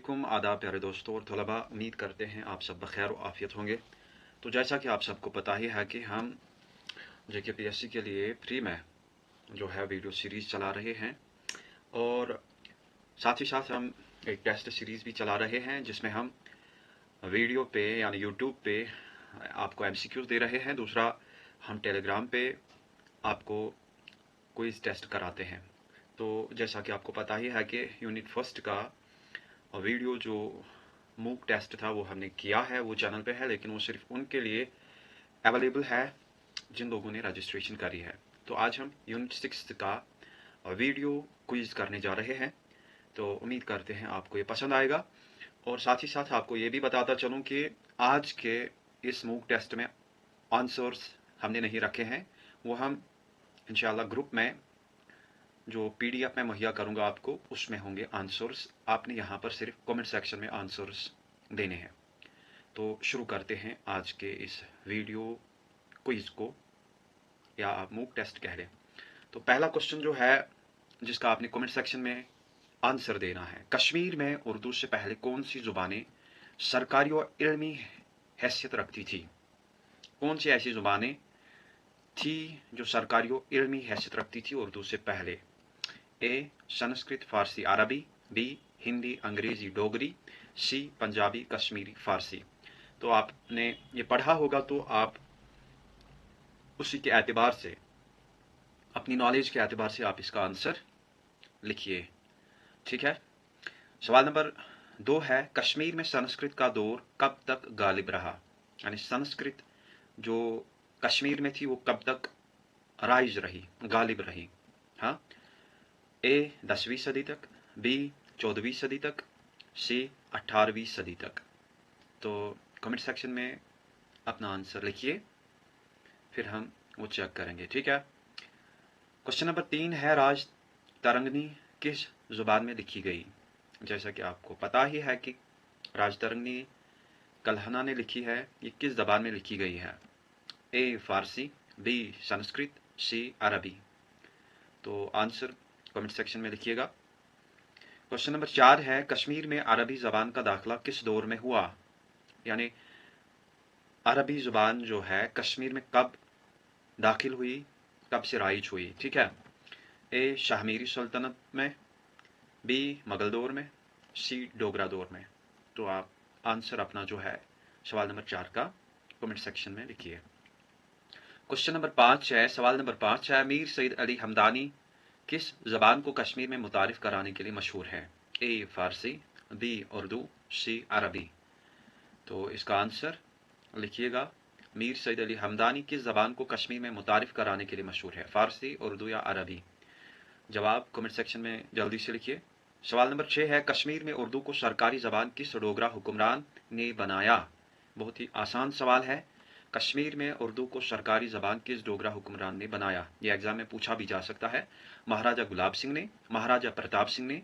अस्सलामुअलैकुम आदाब प्यारे दोस्तों और तलबा, उम्मीद करते हैं आप सब बखैर और आफियत होंगे। तो जैसा कि आप सबको पता ही है कि हम JKPSC के लिए फ्री में जो है वीडियो सीरीज़ चला रहे हैं और साथ ही साथ हम एक टेस्ट सीरीज़ भी चला रहे हैं जिसमें हम वीडियो पे यानी यूट्यूब पे आपको MCQs दे रहे हैं। दूसरा, हम टेलीग्राम पे आपको क्विज़ टेस्ट कराते हैं। तो जैसा कि आपको पता ही है कि यूनिट फर्स्ट का वीडियो जो मूक टेस्ट था वो हमने किया है, वो चैनल पे है, लेकिन वो सिर्फ उनके लिए अवेलेबल है जिन लोगों ने रजिस्ट्रेशन करी है। तो आज हम यूनिट 6 का वीडियो क्विज करने जा रहे हैं। तो उम्मीद करते हैं आपको ये पसंद आएगा और साथ ही साथ आपको ये भी बताता चलूँ कि आज के इस मूक टेस्ट में आंसर्स हमने नहीं रखे हैं, वो हम इंशाल्लाह ग्रुप में जो PDF में मुहैया करूँगा आपको, उसमें होंगे आंसर्स। आपने यहाँ पर सिर्फ कमेंट सेक्शन में आंसर्स देने हैं। तो शुरू करते हैं आज के इस वीडियो क्विज को, या आप मूक टेस्ट कह लें। तो पहला क्वेश्चन जो है जिसका आपने कमेंट सेक्शन में आंसर देना है, कश्मीर में उर्दू से पहले कौन सी ज़ुबानें सरकारी और इल्मी हैसियत रखती थी? कौन सी ऐसी ज़ुबानें थी जो सरकारी और इल्मी हैसियत रखती थी उर्दू से पहले? ए संस्कृत फारसी अरबी, बी हिंदी अंग्रेजी डोगरी, सी पंजाबी कश्मीरी फारसी। तो आपने ये पढ़ा होगा तो आप उसी के एतबार से, अपनी नॉलेज के एतबार से आप इसका आंसर लिखिए। ठीक है। सवाल नंबर 2 है, कश्मीर में संस्कृत का दौर कब तक गालिब रहा? यानी संस्कृत जो कश्मीर में थी वो कब तक राइज रही, गालिब रही? हाँ, ए 10वीं सदी तक, बी 14वीं सदी तक, सी 18वीं सदी तक। तो कमेंट सेक्शन में अपना आंसर लिखिए, फिर हम वो चेक करेंगे। ठीक है। क्वेश्चन नंबर 3 है, राज तरंगनी किस जुबान में लिखी गई? जैसा कि आपको पता ही है कि राज तरंगनी कल्हना ने लिखी है, ये किस जबान में लिखी गई है? ए फारसी, बी संस्कृत, सी अरबी। तो आंसर कमेंट सेक्शन में लिखिएगा। क्वेश्चन नंबर 4 है, कश्मीर में अरबी ज़बान का दाखिला किस दौर में हुआ? यानी अरबी ज़ुबान जो है कश्मीर में कब दाखिल हुई, कब से राइज हुई? ठीक है। ए शाहमीरी सल्तनत में, बी मुगल दौर में, सी डोगरा दौर में। तो आप आंसर अपना जो है सवाल नंबर 4 का कमेंट सेक्शन में लिखिए। क्वेश्चन नंबर 5 है, सवाल नंबर 5 है, मीर सईद अली हमदानी किस ज़बान को कश्मीर में मुतारिफ कराने के लिए मशहूर है? ए फारसी, बी उर्दू, सी अरबी। तो इसका आंसर लिखिएगा। मीर सईद अली हमदानी किस ज़बान को कश्मीर में मुतारिफ कराने के लिए मशहूर है? फारसी, उर्दू या अरबी? जवाब कमेंट सेक्शन में जल्दी से लिखिए। सवाल नंबर 6 है, कश्मीर में उर्दू को सरकारी ज़बान किस डोगरा हुक्मरान ने बनाया? बहुत ही आसान सवाल है। कश्मीर में उर्दू को सरकारी ज़बान किस डोगरा हुक्मरान ने बनाया? ये एग्ज़ाम में पूछा भी जा सकता है। महाराजा गुलाब सिंह ने, महाराजा प्रताप सिंह ने,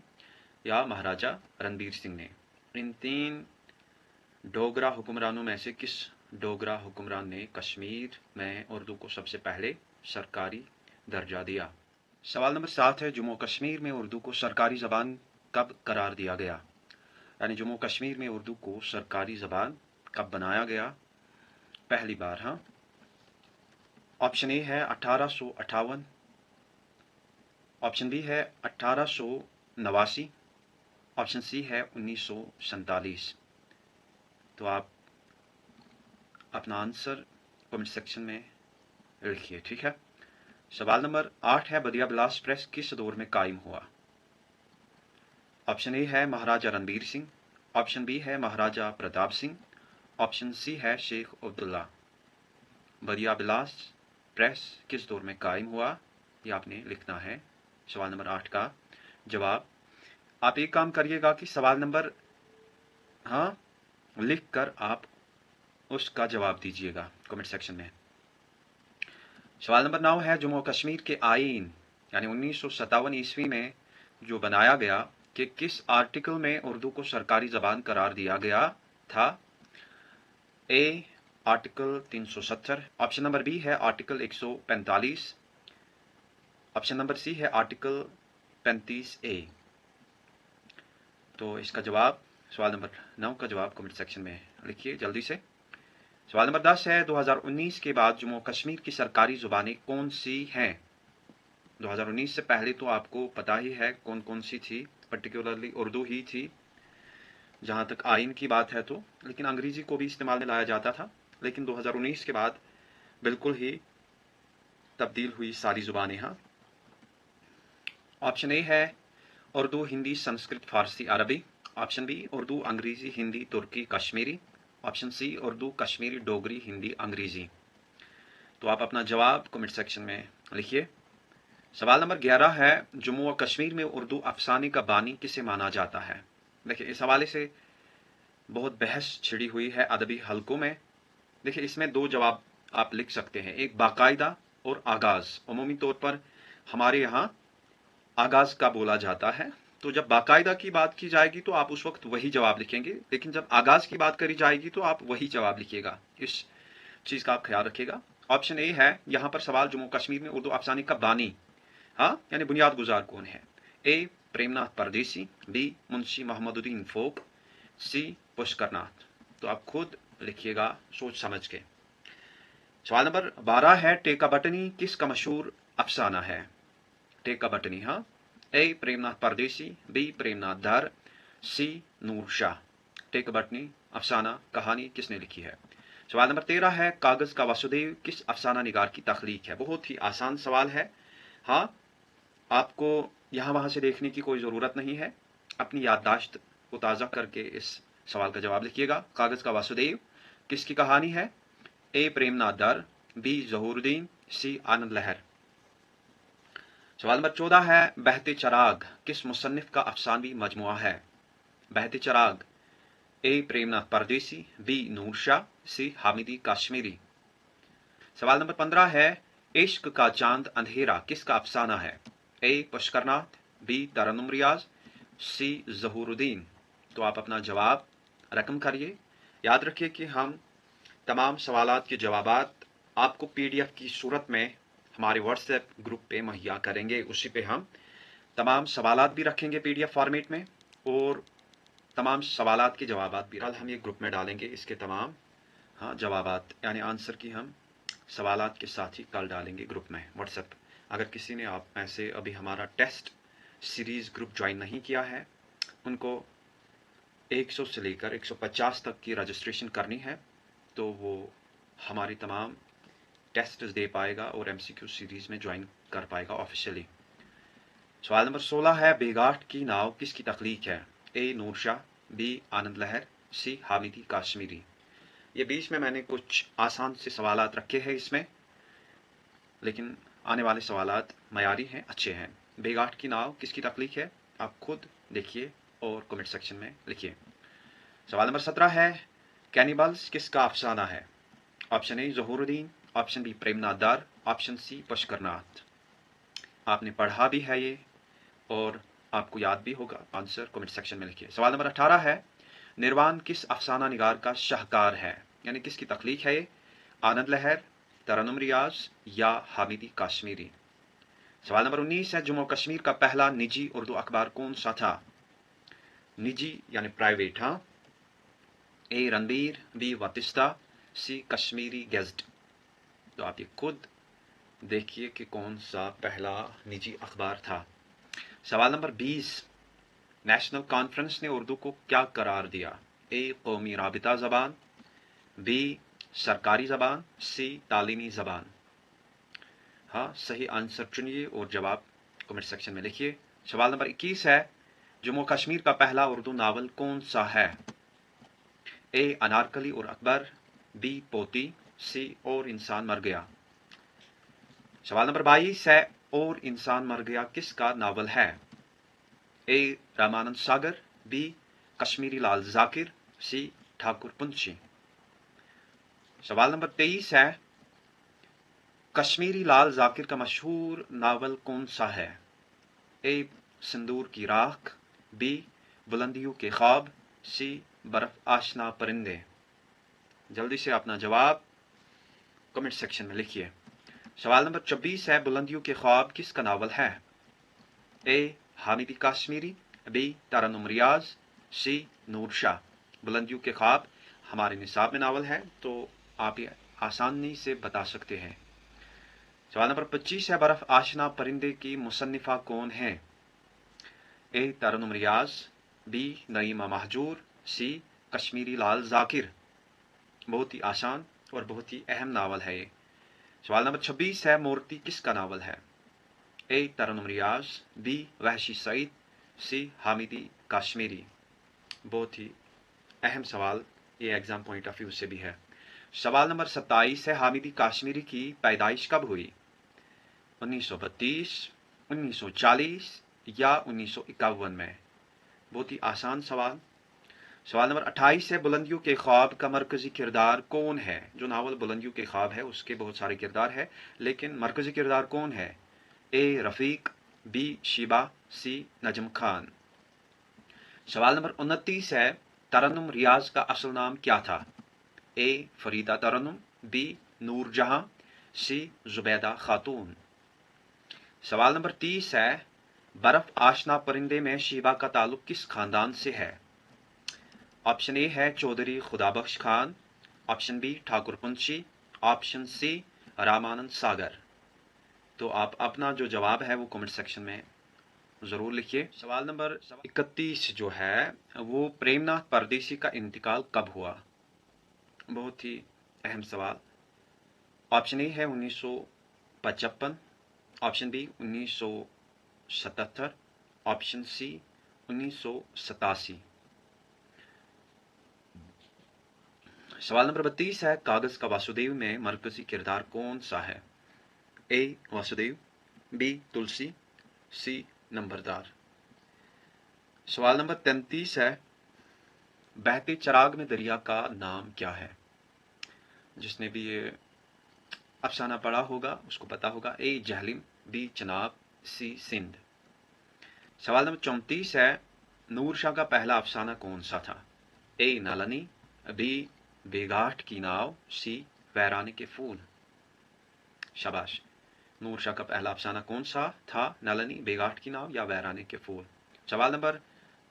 या महाराजा रणबीर सिंह ने। इन 3 डोगरा हुक्मरानों में से किस डोगरा हुक्मरान ने कश्मीर में उर्दू को सबसे पहले सरकारी दर्जा दिया? सवाल नंबर 7 है, जम्मू कश्मीर में उर्दू को सरकारी ज़बान कब करार दिया गया? यानी जम्मू कश्मीर में उर्दू को सरकारी ज़बान कब बनाया गया पहली बार? हाँ, ऑप्शन ए है 1858, ऑप्शन बी है 1889, ऑप्शन सी है 1947। तो आप अपना आंसर कमेंट सेक्शन में लिखिए। ठीक है। सवाल नंबर 8 है, बदिया बिलास प्रेस किस दौर में कायम हुआ? ऑप्शन ए है महाराजा रणबीर सिंह, ऑप्शन बी है महाराजा प्रताप सिंह, ऑप्शन सी है शेख अब्दुल्ला। बदिया बिलास प्रेस किस दौर में कायम हुआ, ये आपने लिखना है सवाल नंबर 8 का जवाब। आप एक काम करिएगा कि सवाल नंबर लिख कर आप उसका जवाब दीजिएगा कमेंट सेक्शन में। सवाल नंबर 9 है, जम्मू कश्मीर के आईन यानी 1957 ईस्वी में जो बनाया गया कि किस आर्टिकल में उर्दू को सरकारी ज़बान करार दिया गया था? ए आर्टिकल 370, ऑप्शन नंबर बी है आर्टिकल 145, ऑप्शन नंबर सी है आर्टिकल 35A। तो इसका जवाब सवाल नंबर 9 का जवाब कमेंट सेक्शन में लिखिए जल्दी से। सवाल नंबर 10 है 2019 के बाद जम्मू कश्मीर की सरकारी ज़ुबानें कौन सी हैं? 2019 से पहले तो आपको पता ही है कौन कौन सी थी, पर्टिकुलरली उर्दू ही थी जहाँ तक आइन की बात है तो, लेकिन अंग्रेज़ी को भी इस्तेमाल में लाया जाता था। लेकिन 2019 के बाद बिल्कुल ही तब्दील हुई सारी ज़ुबानें। हाँ, ऑप्शन ए है उर्दू, हिंदी, संस्कृत, फारसी, अरबी। ऑप्शन बी उर्दू, अंग्रेज़ी, हिंदी, तुर्की, कश्मीरी। ऑप्शन सी उर्दू, कश्मीरी, डोगरी, हिंदी, अंग्रेज़ी। तो आप अपना जवाब कमेंट सेक्शन में लिखिए। सवाल नंबर 11 है जम्मू और कश्मीर में उर्दू अफसाने का बानी किसे माना जाता है? देखिए, इस हवाले से बहुत बहस छिड़ी हुई है अदबी हलकों में। देखिए, इसमें दो जवाब आप लिख सकते हैं, एक बाकायदा और आगाज़। अमूमी तौर पर हमारे यहाँ आगाज़ का बोला जाता है, तो जब बाकायदा की बात की जाएगी तो आप उस वक्त वही जवाब लिखेंगे, लेकिन जब आगाज़ की बात करी जाएगी तो आप वही जवाब लिखिएगा। इस चीज़ का आप ख्याल रखिएगा। ऑप्शन ए है यहाँ पर सवाल जम्मू कश्मीर में उर्दू अफसाने का बानी, हाँ यानी बुनियाद गुजार कौन है? ए प्रेमनाथ परदेसी, बी मुंशी मोहम्मदुद्दीन फोक, सी पुष्करनाथ। तो आप खुद लिखिएगा सोच समझ के। सवाल नंबर 12 है टेका बटनी किसका मशहूर अफसाना है? टेका बटनी, हाँ। ए प्रेमनाथ परदेसी, बी प्रेमनाथ धर, सी नूर शाह। टेका बटनी अफसाना कहानी किसने लिखी है? सवाल नंबर 13 है कागज का वासुदेव किस अफसाना निगार की तख्लीक है? बहुत ही आसान सवाल है। हाँ, आपको यहाँ वहाँ से देखने की कोई ज़रूरत नहीं है, अपनी याददाश्त को ताज़ा करके इस सवाल का जवाब लिखिएगा। कागज़ का वासुदेव किसकी कहानी है? ए प्रेमनाथ दर, बी ज़हूरुद्दीन, सी आनंद लहर। सवाल नंबर 14 है बहते चराग किस मुसन्निफ का अफसानवी मजमुआ है? बहते चराग ए प्रेमनाथ परदेसी, बी नूर शाह, सी हामिदी काश्मीरी। सवाल नंबर 15 है इश्क का चांद अंधेरा किसका अफसाना है? ए पुष्करनाथ, बी तरन्नुम रियाज, सी ज़हूरुद्दीन। तो आप अपना जवाब रकम करिए। याद रखिए कि हम तमाम सवालात के जवाबात आपको पीडीएफ की सूरत में हमारे व्हाट्सएप ग्रुप पे मुहैया करेंगे। उसी पे हम तमाम सवालात भी रखेंगे पीडीएफ फॉर्मेट में, और तमाम सवालात के जवाबात भी कल हम ये ग्रुप में डालेंगे। इसके तमाम जवाबात यानी आंसर की हम सवालात के साथ ही कल डालेंगे ग्रुप में व्हाट्सएप। अगर किसी ने आप में से अभी हमारा टेस्ट सीरीज़ ग्रुप ज्वाइन नहीं किया है, उनको 100 से लेकर 150 तक की रजिस्ट्रेशन करनी है, तो वो हमारी तमाम टेस्ट दे पाएगा और एमसीक्यू सीरीज़ में ज्वाइन कर पाएगा ऑफिशियली। सवाल नंबर 16 है बेगाट की नाव किसकी तख्लीक है? ए नूर शाह, बी आनंद लहर, सी हामिदी काश्मीरी। ये बीच में मैंने कुछ आसान से सवालात रखे हैं इसमें, लेकिन आने वाले सवालात मयारी हैं, अच्छे हैं। बेगाट की नाव किसकी तख्लीक है? आप खुद देखिए और कमेंट सेक्शन में लिखिए। सवाल नंबर 17 है कैनिबल्स किसका अफसाना है? Option A Zahuruddin, option B Premnath Dar, option सी पुष्करनाथ। आपने पढ़ा भी है ये और आपको याद भी होगा। आंसर कमेंट सेक्शन में लिखिए। सवाल नंबर 18 है निर्वाण किस अफसाना निगार का शाहकार है, यानी किसकी तख्लीक है? आनंद लहर, तरन्नुम रियाज या हामिदी काश्मीरी। सवाल नंबर 19 है जम्मू कश्मीर का पहला निजी उर्दू अखबार कौन सा था? निजी यानी प्राइवेट, हाँ। ए रणबीर, बी वतिस्ता, सी कश्मीरी गेज़्ट। तो आप ये खुद देखिए कि कौन सा पहला निजी अखबार था। सवाल नंबर 20 नेशनल कॉन्फ्रेंस ने उर्दू को क्या करार दिया? ए कौमी राबिता ज़बान, बी सरकारी ज़बान, सी तालीमी ज़बान। हाँ, सही आंसर चुनिए और जवाब कमेंट सेक्शन में लिखिए। सवाल नंबर 21 है जम्मू कश्मीर का पहला उर्दू नावल कौन सा है? ए अनारकली और अकबर, बी पोती, सी और इंसान मर गया। सवाल नंबर 22 है और इंसान मर गया किसका नावल है? ए रामानंद सागर, बी कश्मीरी लाल जाकिर, सी ठाकुर पुंछी। सवाल नंबर 23 है कश्मीरी लाल जाकिर का मशहूर नावल कौन सा है? ए सिंदूर की राख, बी बुलंदियों के ख्वाब, सी बर्फ आशना परिंदे। जल्दी से अपना जवाब कमेंट सेक्शन में लिखिए। सवाल नंबर 24 है बुलंदियों के ख्वाब किसका नावल है? ए हामिदी काश्मीरी, बी तरन्नुम रियाज, सी नूर शाह। बुलंदियों के ख्वाब हमारे निसाब में नावल है, तो आप ये आसानी से बता सकते हैं। सवाल नंबर 25 है, बर्फ आशना परिंदे की मुसन्निफा कौन है? ए तरन्नुम रियाज, बी नईमा महजूर, सी कश्मीरी लाल जाकिर। बहुत ही आसान और बहुत ही अहम नावल है ये। सवाल नंबर 26 है, मूर्ति किसका नावल है? ए तरन्नुम रियाज, बी वहशी सईद, सी हामिदी कश्मीरी। बहुत ही अहम सवाल, ये एग्जाम पॉइंट ऑफ व्यू से भी है। सवाल नंबर 27 है, हामिदी कश्मीरी की पैदाइश कब हुई? 1932, 1940 या 1951 में। बहुत ही आसान सवाल। सवाल नंबर 28 है, बुलंदियों के ख्वाब का मरकजी किरदार कौन है? जो नावल बुलंदियों के ख्वाब है उसके बहुत सारे किरदार है, लेकिन मरकजी किरदार कौन है? ए रफीक, बी शिबा, सी नजम खान। सवाल नंबर 29 है, तरन्नुम रियाज का असल नाम क्या था? ए फरीदा तरन्नुम, बी नूर जहां, सी जुबैदा खातून। सवाल नंबर 30 है, बर्फ आशना परिंदे में शिबा का ताल्लुक किस खानदान से है? ऑप्शन ए है Chaudhary Khudabakhsh Khan, option B Thakur Punchhi, option C Ramanand Sagar. तो आप अपना जो जवाब है वो कमेंट सेक्शन में ज़रूर लिखिए। सवाल नंबर 31 जो है वो प्रेमनाथ परदेसी का इंतकाल कब हुआ? बहुत ही अहम सवाल। ऑप्शन ए है 1955, ऑप्शन बी 1977, ऑप्शन सी 1987। सवाल नंबर 32 है, कागज का वासुदेव में मरकजी किरदार कौन सा है? ए वासुदेव, बी तुलसी, सी नंबरदार। सवाल नंबर 33 है, बहते चराग में दरिया का नाम क्या है? जिसने भी ये अफसाना पढ़ा होगा उसको पता होगा। ए जहलिम, बी चनाब, सी सिंध। सवाल नंबर 34 है, नूर शाह का पहला अफसाना कौन सा था? ए नालनी, बी बेगाठ की नाव, सी वैराने के फूल। शाबाश। नूर शाह का पहला अफसाना कौन सा था? नलनी, बेगाठ की नाव या वैराने के फूल। सवाल नंबर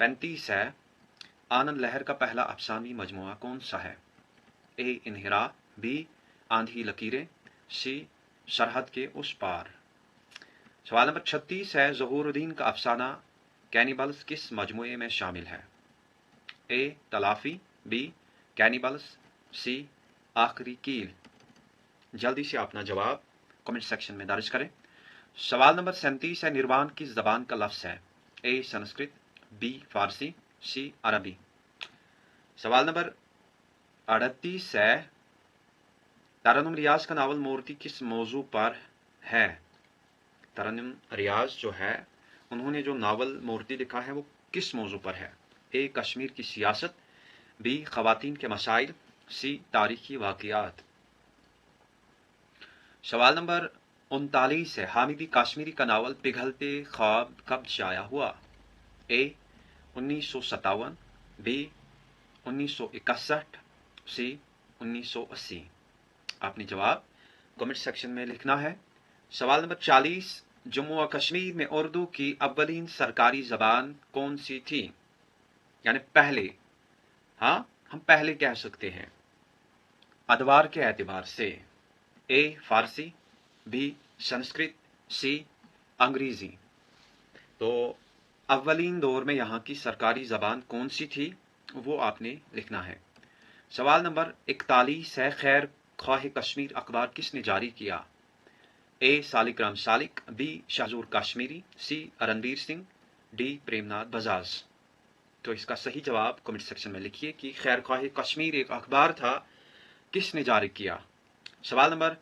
35 है, आनंद लहर का पहला अफसानी मजमुआ कौन सा है? ए इन्हिरा, बी आंधी लकीरें, सी सरहद के उस पार। सवाल नंबर 36 है, ज़हूरुद्दीन का अफसाना कैनिबल्स किस मजमुए में शामिल है? ए तलाफी, बी कैनिबल्स, सी आखिरी कील। जल्दी से अपना जवाब कमेंट सेक्शन में दर्ज करें। सवाल नंबर 37 है, निर्वाण किस जबान का लफ्ज़ है? ए संस्कृत, बी फारसी, सी अरबी। सवाल नंबर 38 है, तरन्नुम रियाज का नावल मूर्ति किस मौजू पर है? तरन्नुम रियाज जो है उन्होंने जो नावल मूर्ति लिखा है वो किस मौजू पर है? ए कश्मीर की सियासत, बी खवातीन के मसाइल, सी तारीखी वाक़ियात। सवाल नंबर 39 है, हामिदी कश्मीरी का नावल पिघलते ख्वाब कब शाया हुआ? ए 1957, बी 1961, सी 1980। आपने जवाब कमेंट सेक्शन में लिखना है। सवाल नंबर 40, जम्मू और कश्मीर में उर्दू की अव्वलीन सरकारी ज़बान कौन सी थी? यानी पहले, हाँ हम पहले कह सकते हैं अदवार के एतबार से। ए फारसी, बी संस्कृत, सी अंग्रेजी। तो अव्वलीन दौर में यहाँ की सरकारी ज़बान कौन सी थी वो आपने लिखना है। सवाल नंबर 41 है, खैर ख्वाह कश्मीर अखबार किसने जारी किया? ए सालिक राम सालिक, बी शाहजूर कश्मीरी, सी रणबीर सिंह, डी प्रेमनाथ बजाज। तो इसका सही जवाब कमेंट सेक्शन में लिखिए कि खैर ख्वाह कश्मीर एक अखबार था, किसने जारी किया। सवाल नंबर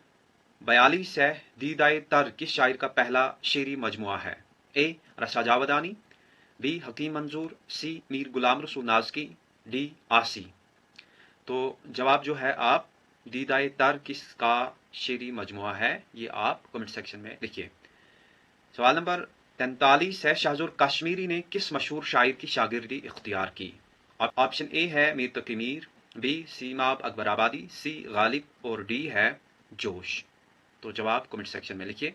42 है, दीदाए तर किस शायर का पहला शेरी मजमुआ है? ए रसा जावदानी, बी हकीम मंजूर, सी मीर गुलाम रसूल नाज़की, डी आसी। तो जवाब जो है आप दीदाए तर किसका शेरी मजमुआ है ये आप कमेंट सेक्शन में लिखिए। सवाल नंबर 43 है, शाहजूर कश्मीरी ने किस मशहूर शायर की शागिर्दी इख्तियार की? ऑप्शन ए है मीर तकी मीर, बी सीमाब अकबर आबादी, सी गालिब और डी है जोश। तो जवाब कमेंट सेक्शन में लिखिए।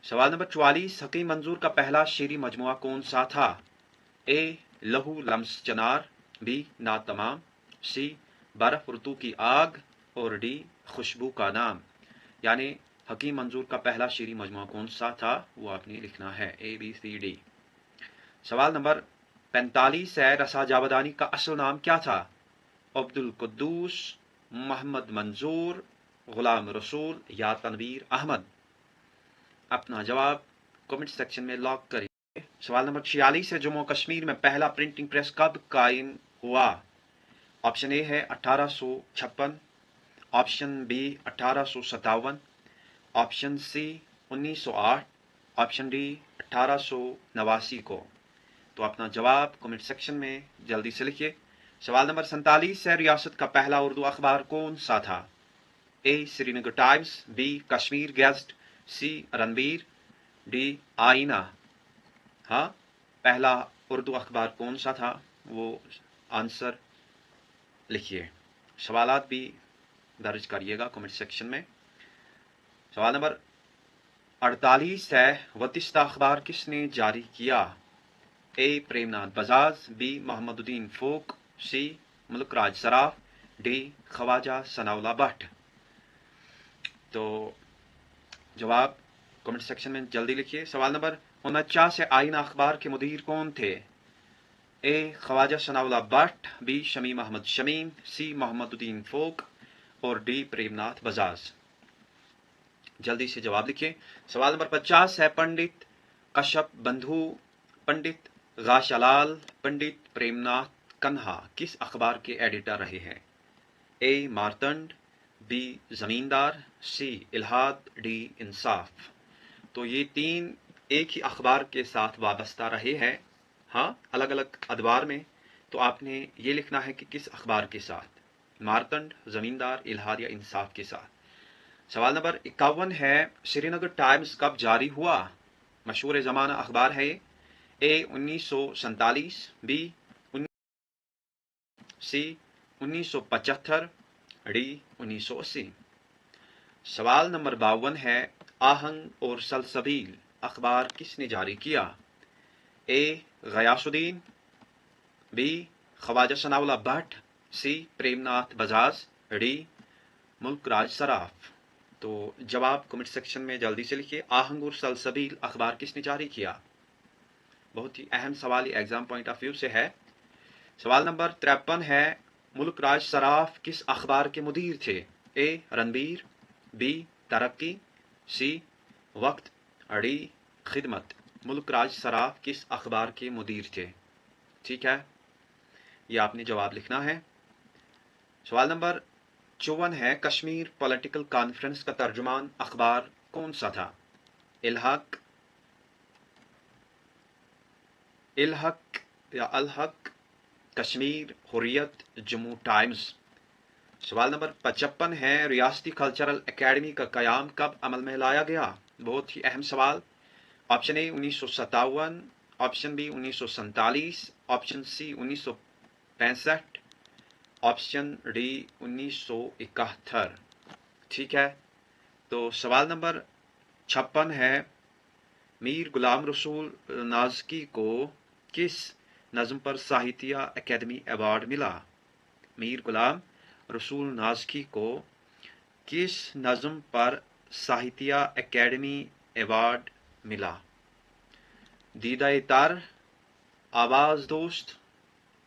सवाल नंबर 44, हकीम मंजूर का पहला शेरी मजमुआ कौन सा था? ए लहू लम्स चनार, बी ना तमाम, सी बर्फ ऋतु की आग और डी खुशबू का नाम। यानी हकीम मंजूर का पहला शेरी मजमूआ कौन सा था, वो आपने लिखना है, ABCD। सवाल नंबर 45 है, रसा जावदानी का असल नाम क्या था? अब्दुल कुद्दूस, मोहम्मद मंजूर, गुलाम रसूल या तनवीर अहमद। अपना जवाब कमेंट सेक्शन में लॉक करिए। सवाल नंबर 46 है, जम्मू कश्मीर में पहला प्रिंटिंग प्रेस कब कायम हुआ? ऑप्शन ए है 1856, option B 1857, option C 1908, option D 1889 को। तो अपना जवाब कमेंट सेक्शन में जल्दी से लिखिए। सवाल नंबर 47 है, रियासत का पहला उर्दू अखबार कौन सा था? A Srinagar times, B Kashmir guest, C Ranbir, D Aina. हाँ, पहला उर्दू अखबार कौन सा था, वो आंसर लिखिए। सवालात भी दर्ज करिएगा कमेंट सेक्शन में। सवाल नंबर 48 है, वतिस्ता अखबार किसने जारी किया? ए प्रेमनाथ बजाज, बी मोहम्मदुद्दीन फोक, सी मुल्कराज सराफ, डी ख्वाजा सनाउल्लाह भट्ट। तो जवाब कमेंट सेक्शन में जल्दी लिखिए। सवाल नंबर 49 है, आईना अखबार के मुदीर कौन थे? ए ख्वाजा सनाउल्लाह भट्ट, बी शमीम अहमद शमीम, सी मोहम्मदुद्दीन फोक और डी प्रेमनाथ बजाज। जल्दी से जवाब लिखिए। सवाल नंबर 50 है, पंडित कश्यप बंधु, पंडित गाशालाल, पंडित प्रेमनाथ कन्हा किस अखबार के एडिटर रहे हैं? ए मारतंड, बी जमींदार, सी इल्हाद, डी इंसाफ। तो ये तीन एक ही अखबार के साथ वाबस्ता रहे हैं, हाँ, अलग अलग अदवार में। तो आपने ये लिखना है कि किस अखबार के साथ, मारतंड, जमींदार, इल्हाद या इंसाफ के साथ। सवाल नंबर 51 है, श्रीनगर टाइम्स कब जारी हुआ? मशहूर ज़माना अखबार है। ए 1947, बी सी 1975, डी 1980। सवाल नंबर 52 है, आहंग और सलसबील अखबार किसने जारी किया? ए गयासुद्दीन, बी ख्वाजा सनाउल्लाह भट्ट, सी प्रेमनाथ बजाज, डी मुल्कराज सराफ। तो जवाब कमेंट सेक्शन में जल्दी से लिखिए। आहंग और सलसबील अखबार किसने जारी किया? बहुत ही अहम सवाल एग्जाम पॉइंट ऑफ व्यू से है। सवाल नंबर 53 है, मुल्कराज सराफ किस अखबार के मुदीर थे? ए रणबीर, बी तरक्की, सी वक्त, डी खिदमत। मुल्कराज सराफ किस अखबार के मुदीर थे? ठीक है, ये आपने जवाब लिखना है। सवाल नंबर 54 है, कश्मीर पॉलिटिकल कॉन्फ्रेंस का तर्जुमान अखबार कौन सा था? इल्हक या अलहक, कश्मीर, हुर्रियत, जम्मू टाइम्स। सवाल नंबर 55 है, रियासती कल्चरल एकेडमी का क़याम कब अमल में लाया गया? बहुत ही अहम सवाल। Option A 1957, option B 1947, option C 1965, option D 1971। ठीक है, तो सवाल नंबर 56 है, मीर गुलाम रसूल नाज़की को किस नज़म पर साहित्य अकेडमी अवार्ड मिला? मीर गुलाम रसूल नाज़की को किस नज़म पर साहित्य अकेडमी अवार्ड मिला? दीदाए तर, आवाज़ दोस्त,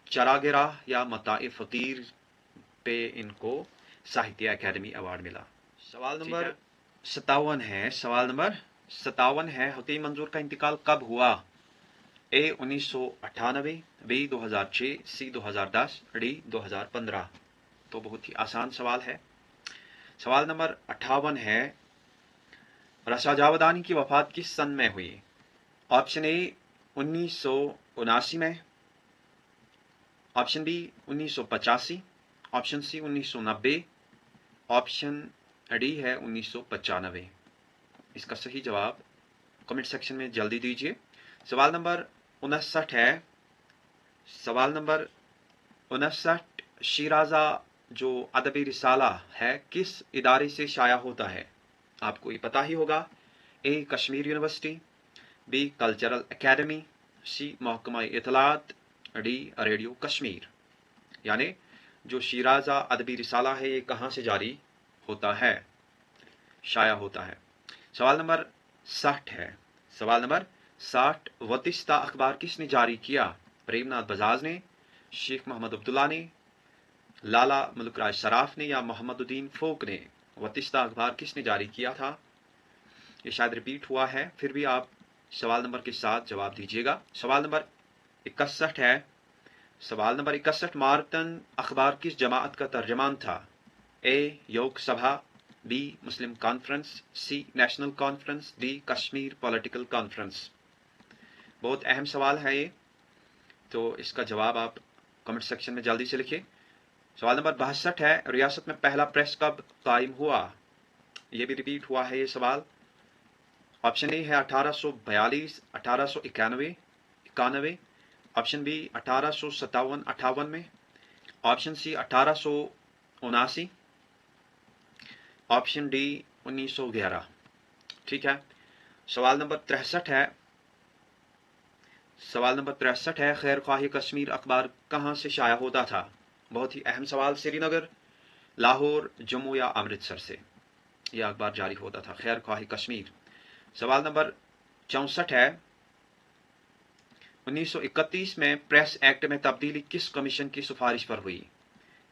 चरागे राह या मताए फ़कीर पे इनको साहित्य अकेडमी अवार्ड मिला। सवाल नंबर 57 है, सवाल नंबर 57 है, हकीम मंजूर का इंतकाल कब हुआ? ए 1998, बी 2006, सी 2010, डी 2015। तो बहुत ही आसान सवाल है। सवाल नंबर 58 है, रसा जावदानी की वफात किस सन में हुई? ऑप्शन ए 1979 में, option B 1985, option C 1990, option D है 1995। इसका सही जवाब कमेंट सेक्शन में जल्दी दीजिए। सवाल नंबर 59 है, सवाल नंबर 59, शिराजा जो अदबी रिसाला है किस इदारे से शाया होता है? आपको ये पता ही होगा। A Kashmir university, B cultural academy, C महकमा इतलात, डी रेडियो कश्मीर। यानी जो शीराजा अदबी रिसाला है ये कहाँ से जारी होता है, शाया होता है। सवाल नंबर 60 है। सवाल नंबर 60, वतिस्ता अखबार किसने जारी किया? प्रेमनाथ बजाज ने, शेख मोहम्मद अब्दुल्ला ने, लाला मुल्क राज सराफ ने या मोहम्मदुद्दीन फोक ने? वतिस्ता अखबार किसने जारी किया था? ये शायद रिपीट हुआ है, फिर भी आप सवाल नंबर के साथ जवाब दीजिएगा। सवाल नंबर 61 है। सवाल नंबर 61, मार्तन अखबार किस जमात का तर्जमान था? A Yog Sabha, B Muslim conference, C national conference, D Kashmir political conference. बहुत अहम सवाल है ये, तो इसका जवाब आप कमेंट सेक्शन में जल्दी से लिखिए। सवाल नंबर 62 है। रियासत में पहला प्रेस कब कायम हुआ? ये भी रिपीट हुआ है ये सवाल। ऑप्शन ए है 1842, 1891, ऑप्शन बी 1857-58 में, ऑप्शन सी 1879, ऑप्शन डी 1911। ठीक है। सवाल नंबर 63 है। सवाल नंबर 63 है, खैर ख्वाही कश्मीर अखबार कहाँ से शाया होता था? बहुत ही अहम सवाल। श्रीनगर, लाहौर, जम्मू या अमृतसर से यह अखबार जारी होता था, खैर ख्वाही कश्मीर। सवाल नंबर 64 है। 1931 में प्रेस एक्ट में तब्दीली किस कमीशन की सिफारिश पर हुई?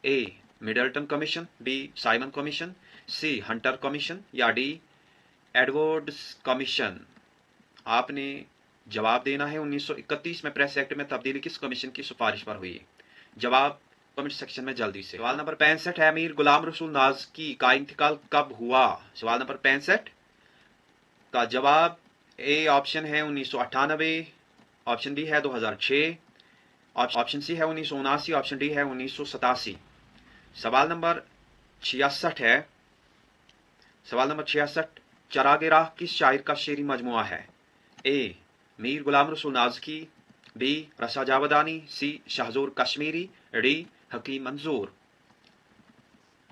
A Middleton commission, B Simon commission, C Hunter commission या डी एडवर्ड्स कमीशन। आपने जवाब देना है। 1931 में प्रेस एक्ट में तब्दीली किस कमीशन की सिफारिश पर हुई? जवाब कमेंट सेक्शन में जल्दी से। सवाल नंबर 65 है। अमीर गुलाम रसूल नाज़की का इंतकाल कब हुआ? सवाल नंबर 65 का जवाब ए ऑप्शन है 1998, ऑप्शन बी है 2006, ऑप्शन सी है 1979, ऑप्शन डी है 1987। सवाल नंबर 66 है। सवाल नंबर 66, चरागे राह किस शायर का शेरी मजमुआ है? ए मीर गुलाम रसूल नाज़की, बी रसा जावदानी, सी शाहजूर कश्मीरी, डी हकीम मंजूर।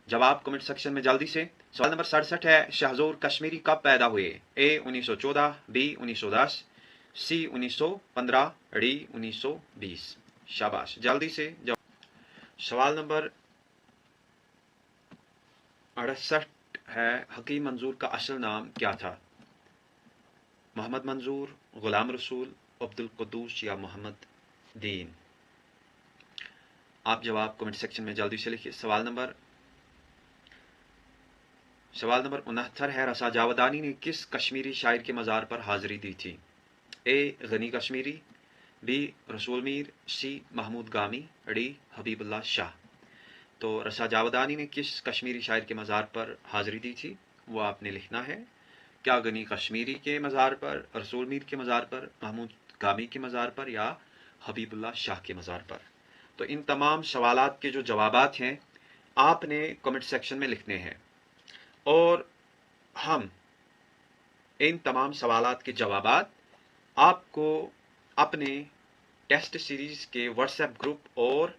जवाब कमेंट सेक्शन में जल्दी से। सवाल नंबर 67 है। शाहजूर कश्मीरी कब पैदा हुए? ए 1914, बी 1910, सी 1915, डी 1920। शाबाश, जल्दी से सवाल नंबर 68 है। हकीम मंजूर का असल नाम क्या था? मोहम्मद मंजूर, गुलाम रसूल, अब्दुल कुद्दूस या मोहम्मद दीन। आप जवाब कमेंट सेक्शन में जल्दी से लिखिए। सवाल नंबर 69 है। रसा जावदानी ने किस कश्मीरी शायर के मज़ार पर हाजिरी दी थी? ए गनी कश्मीरी, बी रसूल मीर, सी महमूद गामी, डी हबीबुल्लाह शाह। तो रसा जावदानी ने किस कश्मीरी शायर के मज़ार पर हाजिरी दी थी वो आपने लिखना है। क्या गनी कश्मीरी के मज़ार पर, रसूल मीर के मज़ार पर, महमूद गामी के मज़ार पर या हबीबुल्लाह शाह के मज़ार पर? तो इन तमाम सवालात के जो जवाबात हैं आपने कमेंट सेक्शन में लिखने हैं और हम इन तमाम सवालात के जवाबात आपको अपने टेस्ट सीरीज़ के व्हाट्सएप ग्रुप और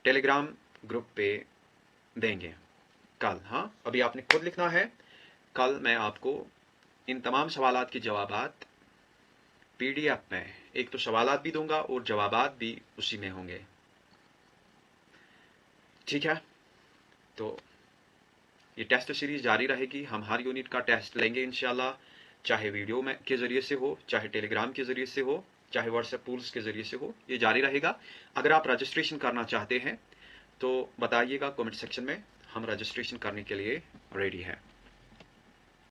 टेलीग्राम ग्रुप पे देंगे कल। हाँ, अभी आपने खुद लिखना है। कल मैं आपको इन तमाम सवालात के जवाबात पीडीएफ में, एक तो सवालात भी दूंगा और जवाबात भी उसी में होंगे। ठीक है, तो ये टेस्ट सीरीज जारी रहेगी। हम हर यूनिट का टेस्ट लेंगे इंशाल्लाह, चाहे वीडियो में के ज़रिए से हो, चाहे टेलीग्राम के ज़रिए से हो, चाहे व्हाट्सएप पूल्स के ज़रिए से हो, ये जारी रहेगा। अगर आप रजिस्ट्रेशन करना चाहते हैं तो बताइएगा कमेंट सेक्शन में, हम रजिस्ट्रेशन करने के लिए रेडी हैं।